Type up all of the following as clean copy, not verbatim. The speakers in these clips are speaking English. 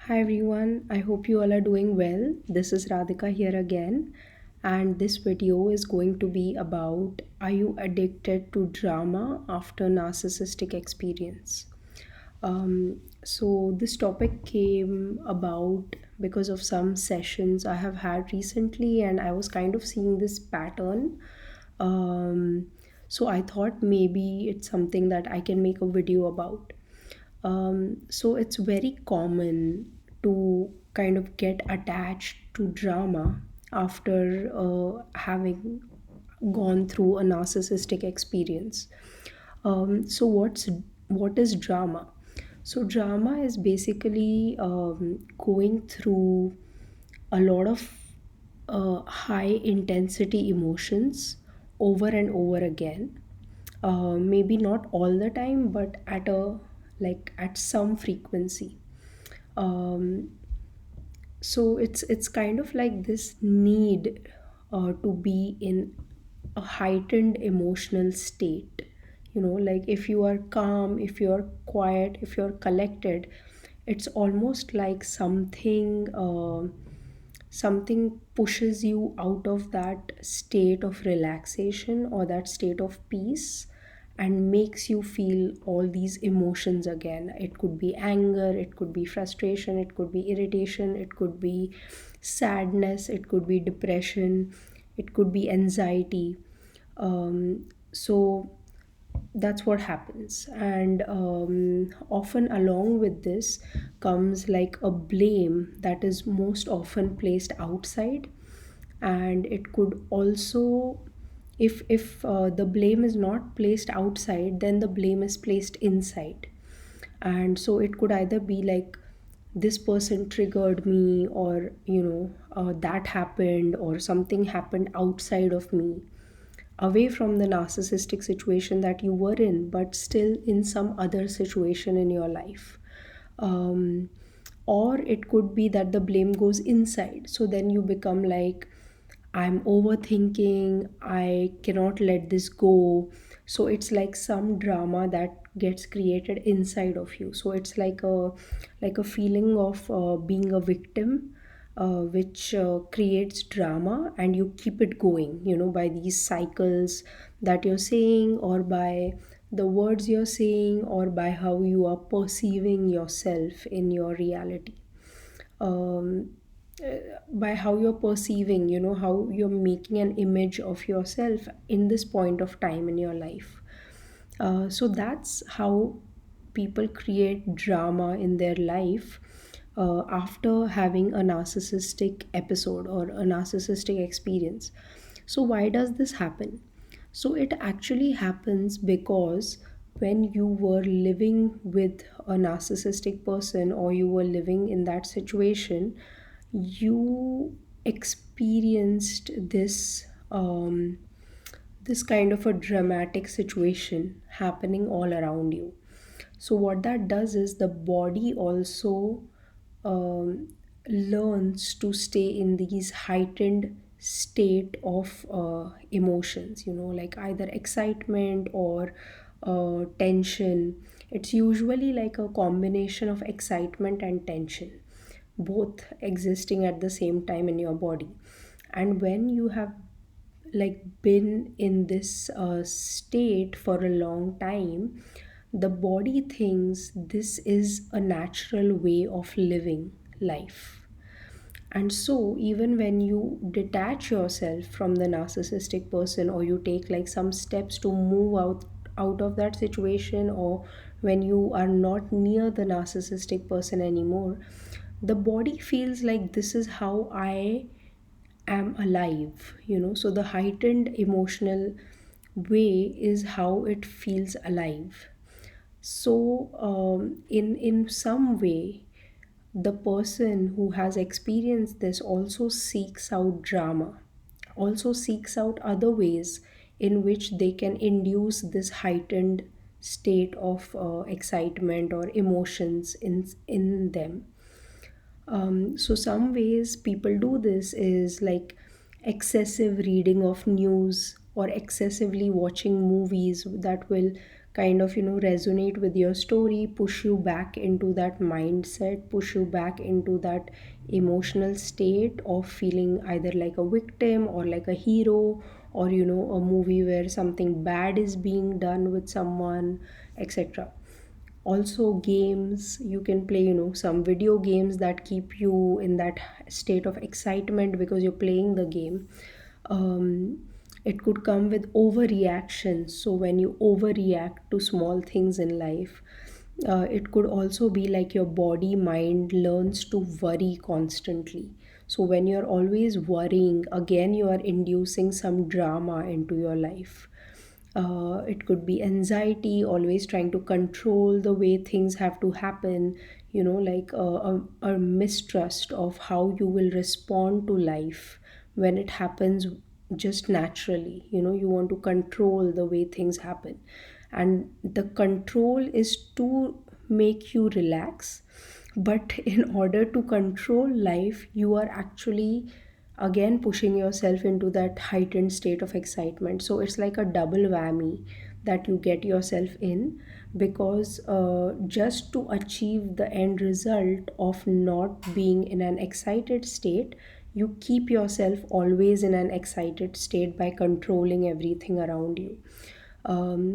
Hi everyone, I hope you all are doing well. This is Radhika here again, and this video is going to be about, are you addicted to drama after narcissistic experience? This topic came about because of some sessions I have had recently, and I was kind of seeing this pattern. So I thought maybe it's something that I can make a video about. So it's very common to kind of get attached to drama after having gone through a narcissistic experience. What is drama? So drama is basically going through a lot of high intensity emotions over and over again, maybe not all the time but at some frequency. Um, so it's kind of like this need to be in a heightened emotional state. Like if you are calm, if you're quiet, if you're collected, it's almost like something pushes you out of that state of relaxation or that state of peace and makes you feel all these emotions again. It could be anger, it could be frustration, it could be irritation, it could be sadness, it could be depression, it could be anxiety. So that's what happens, and often along with this comes like a blame that is most often placed outside. And it could also, if the blame is not placed outside, then the blame is placed inside. And so it could either be like, this person triggered me, or that happened, or something happened outside of me, away from the narcissistic situation that you were in, but still in some other situation in your life. Um, or it could be that the blame goes inside. So then you become like, I'm overthinking, I cannot let this go. So it's like some drama that gets created inside of you. So it's like a feeling of being a victim, which creates drama, and you keep it going, by these cycles that you're saying, or by the words you're saying, or by how you are perceiving yourself in your reality. um, by how you're perceiving, how you're making an image of yourself in this point of time in your life. So that's how people create drama in their life after having a narcissistic episode or a narcissistic experience. So, why does this happen? So, it actually happens because when you were living with a narcissistic person, or you were living in that situation, you experienced this kind of a dramatic situation happening all around you. So what that does is the body also learns to stay in these heightened state of emotions, like either excitement or tension. It's usually like a combination of excitement and tension, both existing at the same time in your body. And when you have like been in this state for a long time, the body thinks this is a natural way of living life. And so even when you detach yourself from the narcissistic person, or you take like some steps to move out of that situation, or when you are not near the narcissistic person anymore, the body feels like, this is how I am alive. So the heightened emotional way is how it feels alive. So in some way, the person who has experienced this also seeks out drama, also seeks out other ways in which they can induce this heightened state of excitement or emotions in them. So some ways people do this is like excessive reading of news, or excessively watching movies that will kind of resonate with your story, push you back into that mindset, push you back into that emotional state of feeling either like a victim or like a hero, or a movie where something bad is being done with someone, etc. Also games, you can play some video games that keep you in that state of excitement because you're playing the game. It could come with overreaction, so when you overreact to small things in life, it could also be like your body mind learns to worry constantly. So when you're always worrying, again you are inducing some drama into your life. It could be anxiety, always trying to control the way things have to happen, like a mistrust of how you will respond to life when it happens just naturally. You want to control the way things happen, and the control is to make you relax. But in order to control life, you are actually again pushing yourself into that heightened state of excitement. So it's like a double whammy that you get yourself in, because just to achieve the end result of not being in an excited state, you keep yourself always in an excited state by controlling everything around you.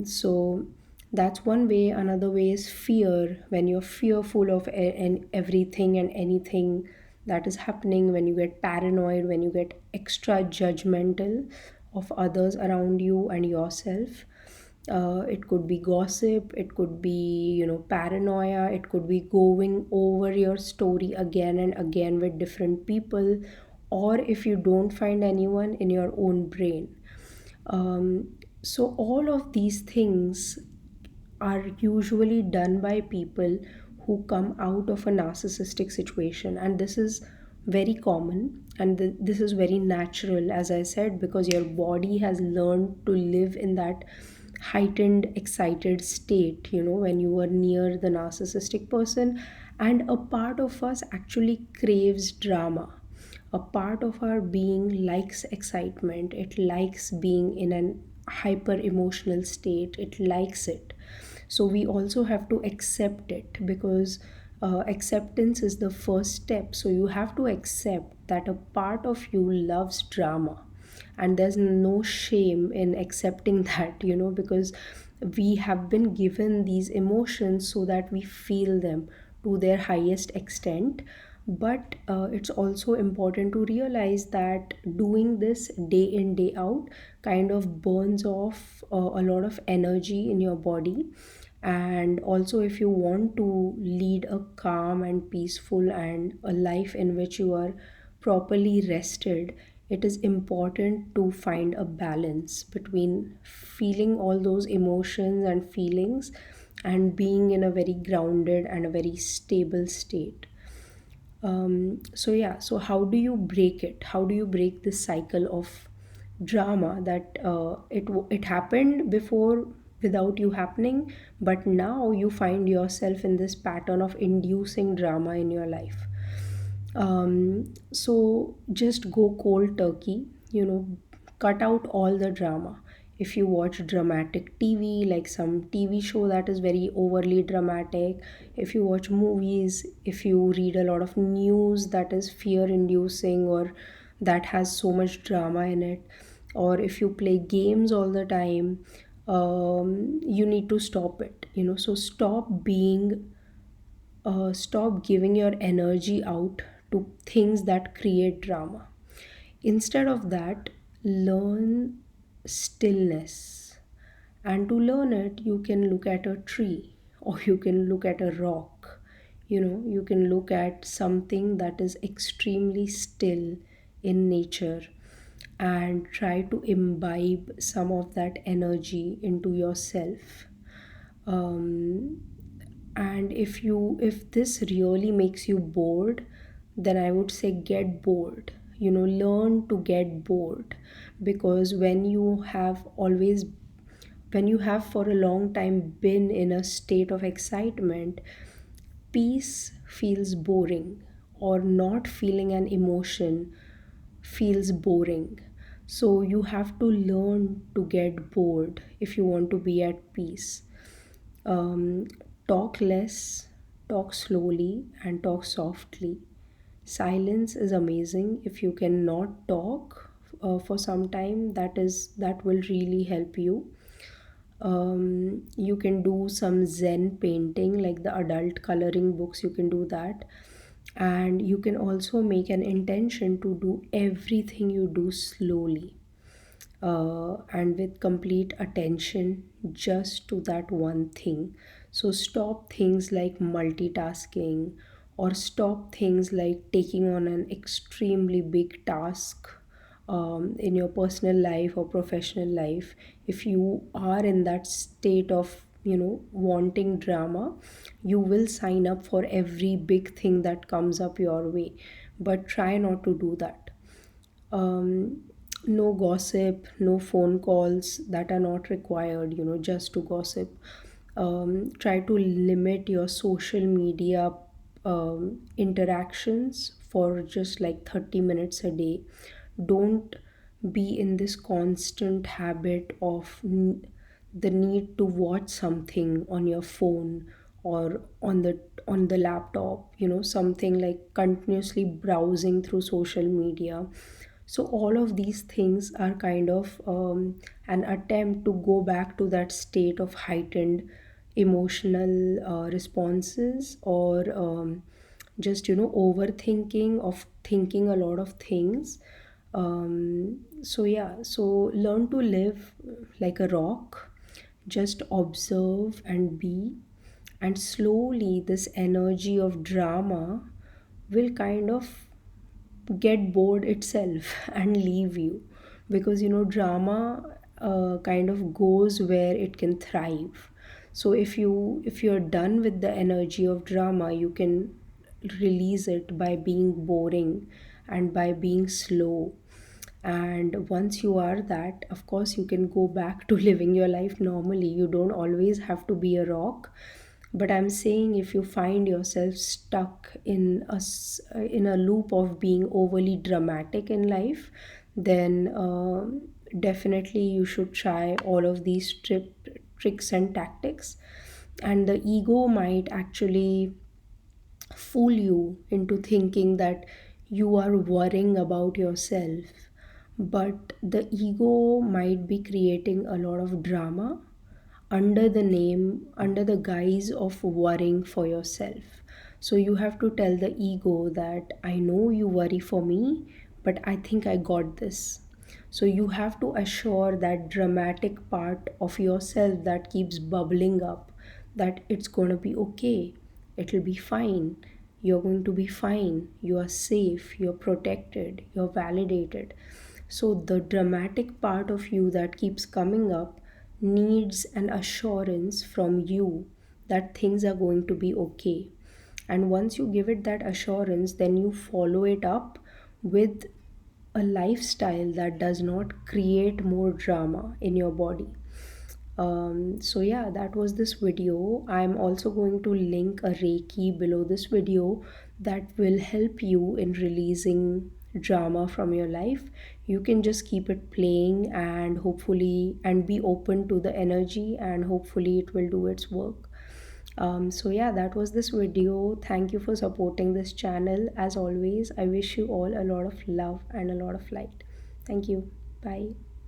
So that's one way. Another way is fear. When you're fearful of everything and anything that is happening, when you get paranoid, when you get extra judgmental of others around you and yourself. It could be gossip, it could be paranoia, it could be going over your story again and again with different people, or if you don't find anyone, in your own brain. So all of these things are usually done by people who come out of a narcissistic situation, and this is very common, and this is very natural, as I said, because your body has learned to live in that heightened excited state when you are near the narcissistic person. And a part of us actually craves drama. A part of our being likes excitement, it likes being in an hyper emotional state, it likes it. So we also have to accept it, because acceptance is the first step. So you have to accept that a part of you loves drama, and there's no shame in accepting that, because we have been given these emotions so that we feel them to their highest extent. But it's also important to realize that doing this day in day out kind of burns off a lot of energy in your body. And also, if you want to lead a calm and peaceful and a life in which you are properly rested, it is important to find a balance between feeling all those emotions and feelings and being in a very grounded and a very stable state. So yeah, so how do you break it? How do you break this cycle of drama that it happened before without you happening, but now you find yourself in this pattern of inducing drama in your life? So just go cold turkey, cut out all the drama. If you watch dramatic TV, like some TV show that is very overly dramatic, if you watch movies, if you read a lot of news that is fear inducing or that has so much drama in it, or if you play games all the time, you need to stop it. So stop giving your energy out to things that create drama. Instead of that, learn stillness. And to learn it, you can look at a tree, or you can look at a rock. You can look at something that is extremely still in nature and try to imbibe some of that energy into yourself. Um, and if this really makes you bored, then I would say get bored. Learn to get bored, because when you have for a long time been in a state of excitement, peace feels boring, or not feeling an emotion feels boring. So you have to learn to get bored if you want to be at peace. Um, Talk less, talk slowly, and talk softly. Silence is amazing. If you cannot talk for some time, that will really help you. You can do some zen painting, like the adult coloring books, you can do that. And you can also make an intention to do everything you do slowly, and with complete attention just to that one thing. So stop things like multitasking, or stop things like taking on an extremely big task in your personal life or professional life. If you are in that state of, wanting drama, you will sign up for every big thing that comes up your way. But try not to do that. um, no gossip, no phone calls that are not required, just to gossip. Try to limit your social media interactions for just like 30 minutes a day. Don't be in this constant habit of the need to watch something on your phone or on the laptop, something like continuously browsing through social media. So all of these things are kind of an attempt to go back to that state of heightened emotional responses, or just overthinking of thinking a lot of things. So yeah, so learn to live like a rock, just observe and be, and slowly this energy of drama will kind of get bored itself and leave you, because drama kind of goes where it can thrive. So if you're done with the energy of drama, you can release it by being boring and by being slow. And once you are that, of course you can go back to living your life normally. You don't always have to be a rock. But I'm saying, if you find yourself stuck in in a loop of being overly dramatic in life, then definitely you should try all of these tricks and tactics. And the ego might actually fool you into thinking that you are worrying about yourself, but the ego might be creating a lot of drama under the guise of worrying for yourself. So you have to tell the ego that I know you worry for me, but I think I got this. So you have to assure that dramatic part of yourself that keeps bubbling up that it's going to be okay, it'll be fine, you're going to be fine, you are safe, you're protected, you're validated. So the dramatic part of you that keeps coming up needs an assurance from you that things are going to be okay. And once you give it that assurance, then you follow it up with a lifestyle that does not create more drama in your body. So yeah, that was this video. I'm also going to link a Reiki below this video that will help you in releasing drama from your life. You can just keep it playing and hopefully and be open to the energy, and hopefully it will do its work. So yeah, that was this video. Thank you for supporting this channel. As always, I wish you all a lot of love and a lot of light. Thank you. Bye.